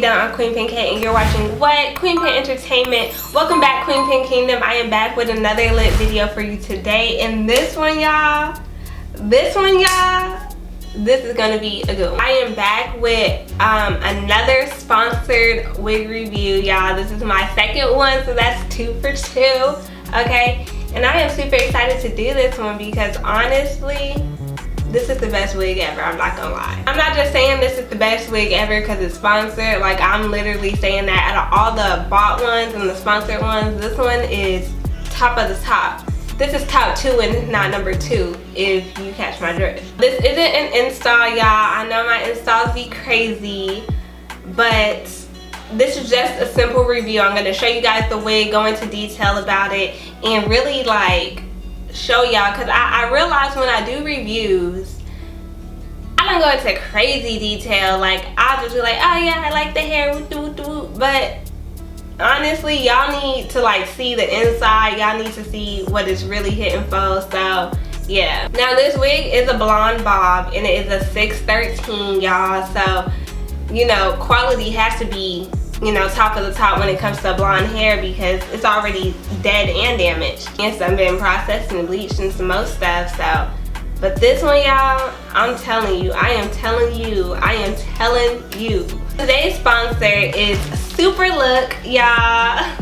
down? I'm Kweenpin and you're watching what? Kweenpin Entertainment. Welcome back, Kweenpin Kingdom. I am back with another lit video for you today. And this one, y'all, this is gonna be a good one. I am back with another sponsored wig review, y'all. This is my second one, so that's 2 for 2, okay? And I am super excited to do this one because honestly, this is the best wig ever, I'm not gonna lie. I'm not just saying this is the best wig ever because it's sponsored. Like, I'm literally saying that out of all the bought ones and the sponsored ones, this one is top of the top. This is top 2 and it's not number 2, if you catch my drift. This isn't an install, y'all. I know my installs be crazy, but this is just a simple review. I'm gonna show you guys the wig, go into detail about it, and really like show y'all, because I realize when I do reviews, I don't go into crazy detail. Like, I'll just be like, oh yeah, I like the hair, but honestly, y'all need to like see the inside. Y'all need to see what it's really hitting for. So yeah, now this wig is a blonde bob and it is a 613, y'all. So, you know, quality has to be, you know, top of the top when it comes to blonde hair because it's already dead and damaged. And some been processed and bleached and some more stuff. So, but this one, y'all, I'm telling you, I am telling you. Today's sponsor is SuperLook, y'all.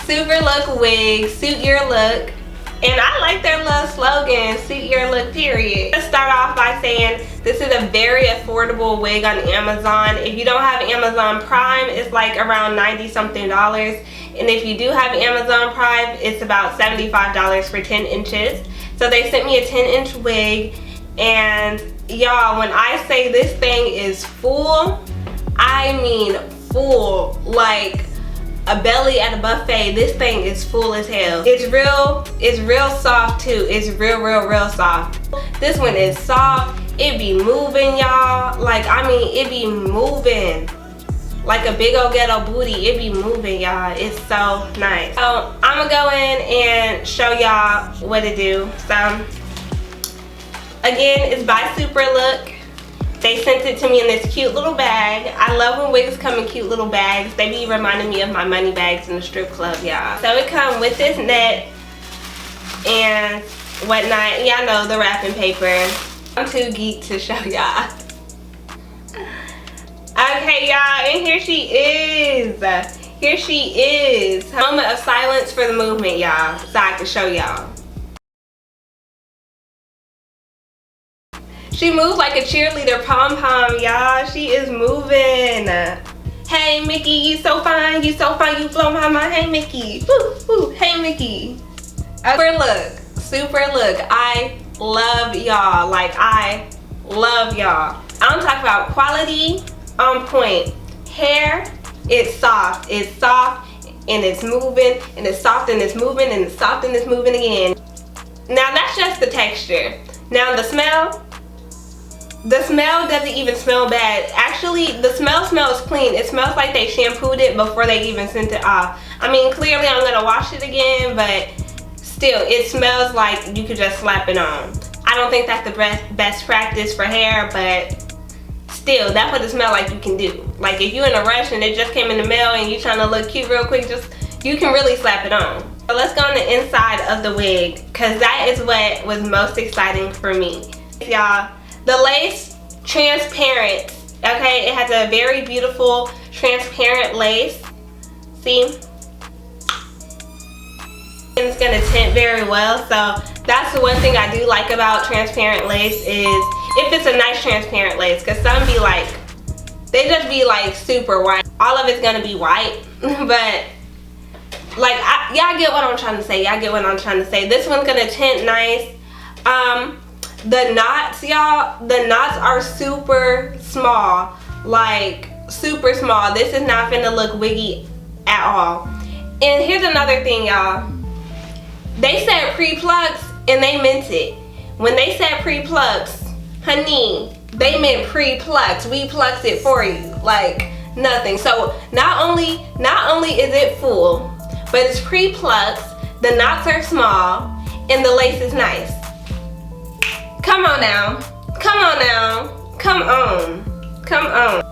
SuperLook wigs, suit your look. And I like their little slogan, suit your look, period. Let's start off by saying this is a very affordable wig on Amazon. If you don't have Amazon Prime, it's like around $90-something. And if you do have Amazon Prime, it's about $75 for 10 inches. So they sent me a 10-inch wig. And y'all, when I say this thing is full, I mean full. Like a belly at a buffet. This thing is full as hell. It's real soft too. It's real soft. This one is soft. It be moving, y'all. Like, I mean, it be moving like a big old ghetto booty. It be moving, y'all. It's so nice. So I'm gonna go in and show y'all what to do. So again, it's by SuperLook. They sent it to me in this cute little bag. I love when wigs come in cute little bags. They be reminding me of my money bags in the strip club, y'all. So it comes with this net and whatnot. Y'all know the wrapping paper. I'm too geek to show y'all. Okay, y'all, and here she is. Here she is. Moment of silence for the movement, y'all, so I can show y'all. She moves like a cheerleader pom-pom, y'all. She is moving. Hey, Mickey, you so fine. You so fine. You blow my mind. Hey, Mickey. Woo, woo. Hey, Mickey. SuperLook. I love y'all. Like, I love y'all. I'm talking about quality on point. Hair, it's soft. It's soft and it's moving, and it's soft and it's moving, and it's soft and it's moving again. Now, that's just the texture. Now, the smell doesn't even smell bad. Actually, the smell smells clean. It smells like they shampooed it before they even sent it off. I mean, clearly I'm gonna wash it again, but still, it smells like you could just slap it on. I don't think that's the best practice for hair, but still, that's what it smells like you can do. Like, if you're in a rush and it just came in the mail and you're trying to look cute real quick, you can really slap it on. So let's go on the inside of the wig, because that is what was most exciting for me. Y'all, the lace, transparent, okay? It has a very beautiful transparent lace. See? And it's gonna tint very well. So that's the one thing I do like about transparent lace is if it's a nice transparent lace, because some be like, they just be like super white. All of it's gonna be white, but like, y'all get what I'm trying to say. Y'all get what I'm trying to say. This one's gonna tint nice. The knots, y'all, the knots are super small, like super small. This is not finna look wiggy at all. And here's another thing, y'all. They said pre-plucks and they meant it. When they said pre-plucks, honey, they meant pre-plucks. We plucked it for you, like nothing. So not only is it full, but it's pre-plucked, the knots are small, and the lace is nice. Come on now. Come on now. Come on. Come on.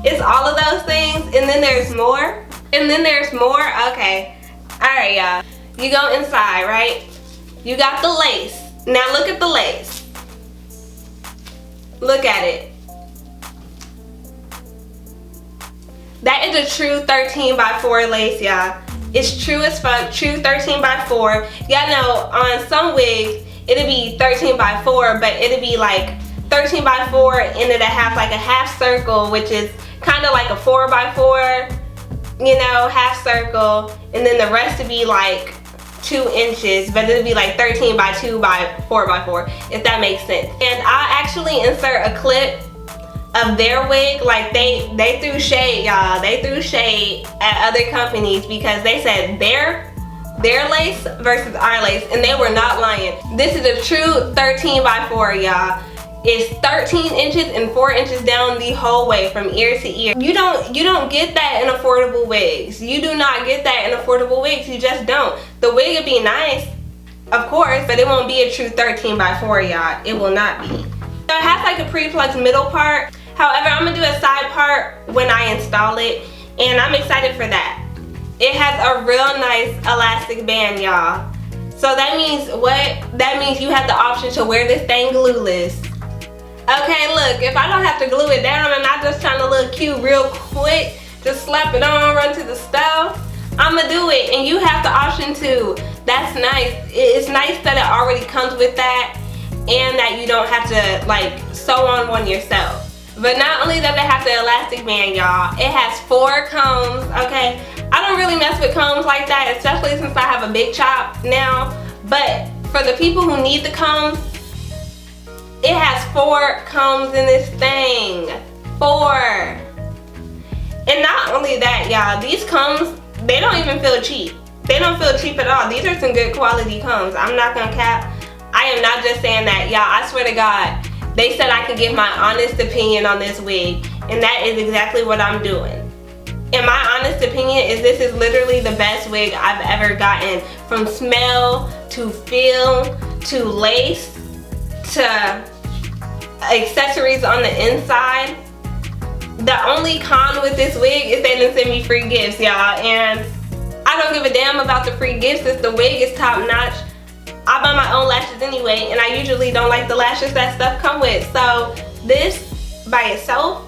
It's all of those things, and then there's more. And then there's more. Okay. Alright, y'all. You go inside, right? You got the lace. Now look at the lace. Look at it. That is a true 13 by 4 lace, y'all. It's true as fuck, true 13 by 4. Y'all know on some wigs, it'll be 13 by 4, but it'll be like 13 by 4 and it'll have like a half circle, which is kind of like a 4 by 4, you know, half circle. And then the rest would be like 2 inches, but it'll be like 13 by 2 by 4 by 4, if that makes sense. And I'll actually insert a clip of their wig. Like they threw shade, y'all. They threw shade at other companies because they said their lace versus our lace, and they were not lying. This is a true 13 by 4, y'all. It's 13 inches and 4 inches down the whole way from ear to ear. You don't get that in affordable wigs. You do not get that in affordable wigs. You just don't. The wig would be nice, of course, but it won't be a true 13 by 4, y'all. It will not be. So it has like a pre-plucked middle part. However, I'm gonna do a side part when I install it, and I'm excited for that. It has a real nice elastic band, y'all. So that means what? That means you have the option to wear this thing glueless. Okay, look, if I don't have to glue it down and I'm just trying to look cute real quick, just slap it on, run to the stove, I'ma do it, and you have the option to. That's nice. It's nice that it already comes with that, and that you don't have to like sew on one yourself. But not only does it have the elastic band, y'all, it has 4 combs, okay? I don't really mess with combs like that, especially since I have a big chop now, but for the people who need the combs, it has 4 combs in this thing. 4. And not only that, y'all, these combs, they don't even feel cheap. They don't feel cheap at all. These are some good quality combs. I'm not gonna cap. I am not just saying that, y'all. I swear to God, they said I could give my honest opinion on this wig, and that is exactly what I'm doing. And my honest opinion is this is literally the best wig I've ever gotten. From smell, to feel, to lace, to accessories on the inside. The only con with this wig is they didn't send me free gifts, y'all, and I don't give a damn about the free gifts if the wig is top notch. I buy my own lashes anyway, and I usually don't like the lashes that stuff come with. So this by itself,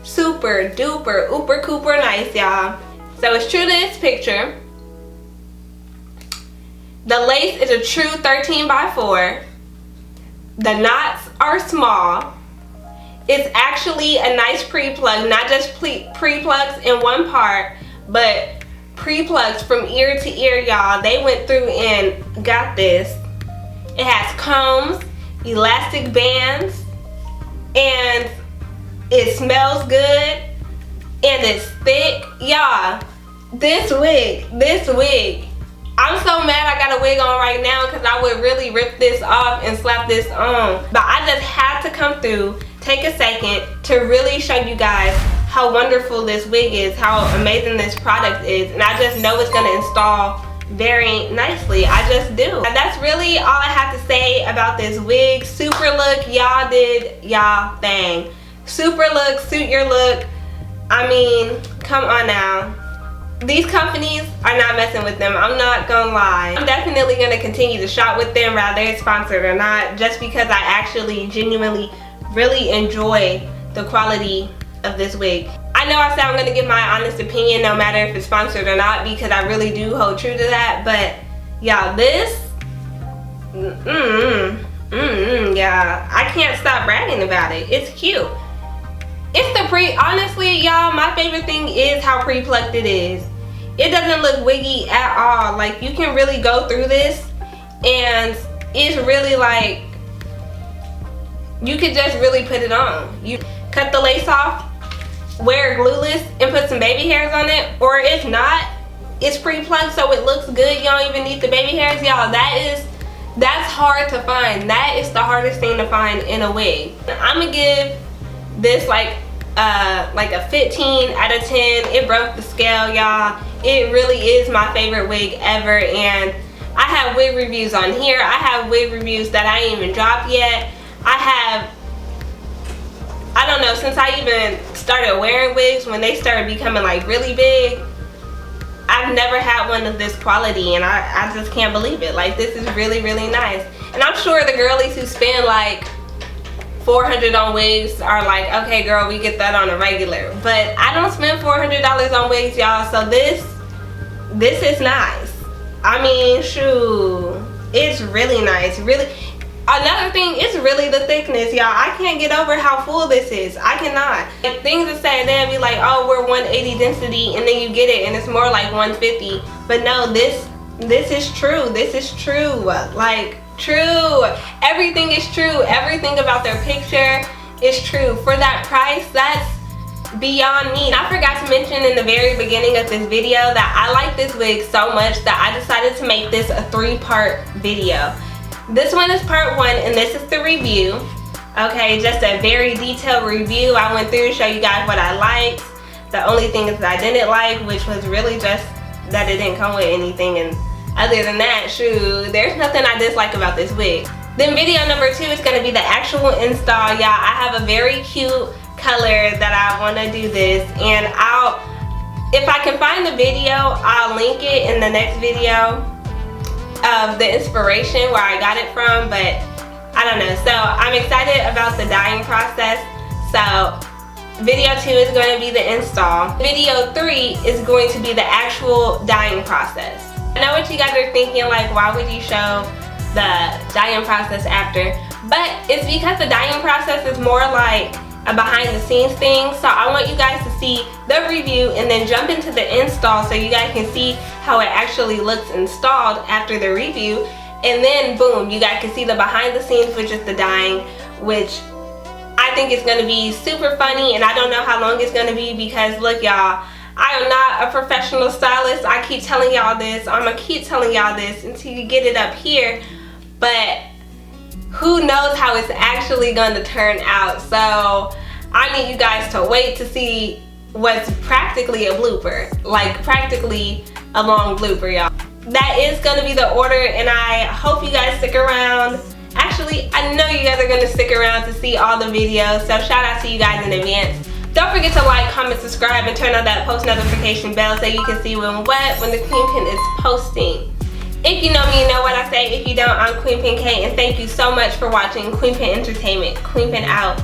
super duper ooper cooper nice, y'all. So it's true to this picture. The lace is a true 13 by 4. The knots are small. It's actually a nice pre-plug, not just pre-plugs in one part, but pre-plugs from ear to ear, y'all. They went through and got this. It has combs, elastic bands, and it smells good, and it's thick. Y'all, this wig, I'm so mad I got a wig on right now because I would really rip this off and slap this on. But I just had to come through, take a second to really show you guys how wonderful this wig is, how amazing this product is, and I just know it's gonna install very nicely. I just do. And that's really all I have to say about this wig. SuperLook, y'all did y'all thing. SuperLook, suit your look. I mean, come on now. These companies are not messing with them. I'm not gonna lie. I'm definitely gonna continue to shop with them, whether it's sponsored or not, just because I actually genuinely really enjoy the quality of this wig. I know I said I'm gonna give my honest opinion no matter if it's sponsored or not, because I really do hold true to that, but y'all, this, yeah, I can't stop bragging about it. It's cute. It's the honestly, y'all, my favorite thing is how pre-plucked it is. It doesn't look wiggy at all. Like, you can really go through this, and it's really like, you could just really put it on. You cut the lace off, wear it glueless, and put some baby hairs on it, or if not, it's pre-plucked so it looks good. You don't even need the baby hairs, y'all. That's hard to find. That is the hardest thing to find in a wig. I'm gonna give this like a 15 out of 10. It broke the scale, y'all. It really is my favorite wig ever, and I have wig reviews on here. I have wig reviews that I ain't even dropped yet. I don't know, since I even started wearing wigs, when they started becoming like really big, I've never had one of this quality, and I just can't believe it. Like, this is really, really nice. And I'm sure the girlies who spend like $400 on wigs are like, okay girl, we get that on a regular. But I don't spend $400 on wigs, y'all, so this is nice. I mean, shoot, it's really nice. Really, another thing, it's really the thickness, y'all. I can't get over how full this is. I cannot. If things are said, they'll be like, oh, we're 180 density, and then you get it and it's more like 150. But no, this is true. This is true. Like, true. Everything is true. Everything about their picture is true. For that price, that's beyond me. I forgot to mention in the very beginning of this video that I like this wig so much that I decided to make this a 3-part video. This one is part 1, and this is the review. Okay, just a very detailed review. I went through to show you guys what I liked. The only thing that I didn't like, which was really just that it didn't come with anything, and other than that, shoot, there's nothing I dislike about this wig. Then video number 2 is going to be the actual install, y'all. I have a very cute color that I want to do this, and if I can find the video, I'll link it in the next video of the inspiration where I got it from, but I don't know. So I'm excited about the dyeing process. So video 2 is going to be the install. Video 3 is going to be the actual dyeing process. I know what you guys are thinking, like, why would you show the dyeing process after? But it's because the dyeing process is more like a behind the scenes thing. So I want you guys to see the review and then jump into the install so you guys can see how it actually looks installed after the review. And then boom, you guys can see the behind the scenes, which is the dyeing, which I think is going to be super funny. And I don't know how long it's going to be because look, y'all, I am not a professional stylist. I keep telling y'all this. I'm going to keep telling y'all this until you get it up here. But who knows how it's actually going to turn out. So I need you guys to wait to see what's practically a blooper. Like, practically a long blooper, y'all. That is going to be the order, and I hope you guys stick around. Actually, I know you guys are going to stick around to see all the videos, so shout out to you guys in advance. Don't forget to like, comment, subscribe, and turn on that post notification bell so you can see when the Kweenpin is posting. If you know me, you know what I say. If you don't, I'm Kweenpin K, and thank you so much for watching Kweenpin Entertainment. Kweenpin out.